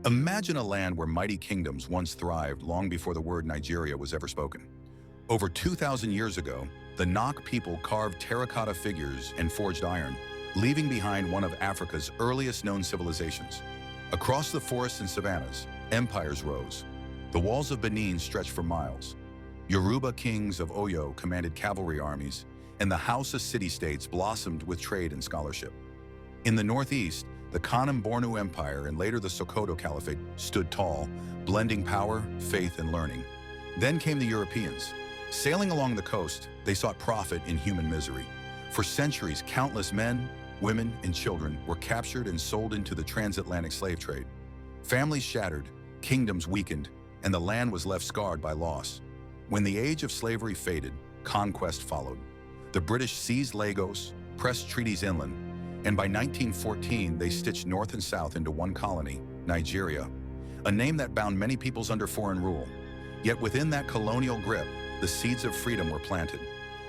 Imagine a land where mighty kingdoms once thrived long before the word Nigeria was ever spoken. Over 2,000 years ago, the Nok people carved terracotta figures and forged iron, leaving behind one of Africa's earliest known civilizations. Across the forests and savannas, empires rose. The walls of Benin stretched for miles. Yoruba kings of Oyo commanded cavalry armies, and the Hausa city-states blossomed with trade and scholarship. In the northeast, the Kanem-Bornu Empire and later the Sokoto Caliphate stood tall, blending power, faith, and learning. Then came the Europeans. Sailing along the coast, they sought profit in human misery. For centuries, countless men, women, and children were captured and sold into the transatlantic slave trade. Families shattered, kingdoms weakened, and the land was left scarred by loss. When the age of slavery faded, conquest followed. The British seized Lagos, pressed treaties inland, and by 1914 they stitched north and south into one colony, Nigeria, a name that bound many peoples under foreign rule. Yet within that colonial grip, the seeds of freedom were planted.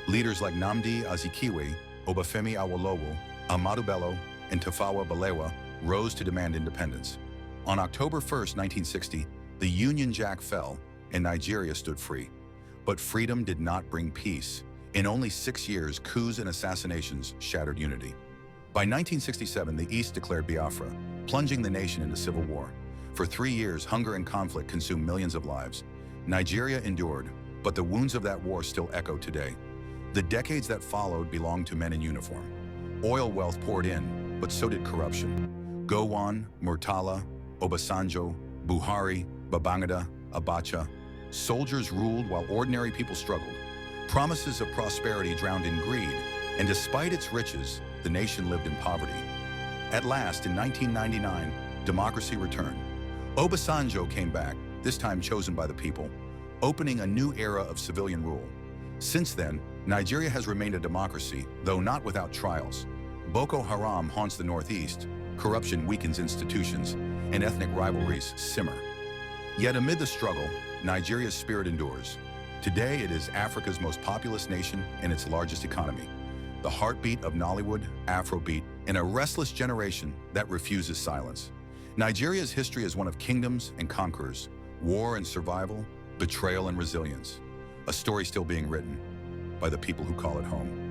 Leaders like Nnamdi Azikiwe, Obafemi Awolowo, Ahmadu Bello, and Tafawa Balewa rose to demand independence. On October 1, 1960, the Union Jack fell and Nigeria stood free. But freedom did not bring peace. In only 6 years, coups and assassinations shattered unity. By 1967, the East declared Biafra, plunging the nation into civil war. For 3 years, hunger and conflict consumed millions of lives. Nigeria endured, but the wounds of that war still echo today. The decades that followed belonged to men in uniform. Oil wealth poured in, but so did corruption. Gowon, Murtala, Obasanjo, Buhari, Babangida, Abacha. Soldiers ruled while ordinary people struggled. Promises of prosperity drowned in greed, and despite its riches, the nation lived in poverty. At last, in 1999, democracy returned. Obasanjo came back, this time chosen by the people, opening a new era of civilian rule. Since then, Nigeria has remained a democracy, though not without trials. Boko Haram haunts the northeast, corruption weakens institutions, and ethnic rivalries simmer. Yet amid the struggle, Nigeria's spirit endures. Today, it is Africa's most populous nation and its largest economy. The heartbeat of Nollywood, Afrobeat, and a restless generation that refuses silence. Nigeria's history is one of kingdoms and conquerors, war and survival, betrayal and resilience. A story still being written by the people who call it home.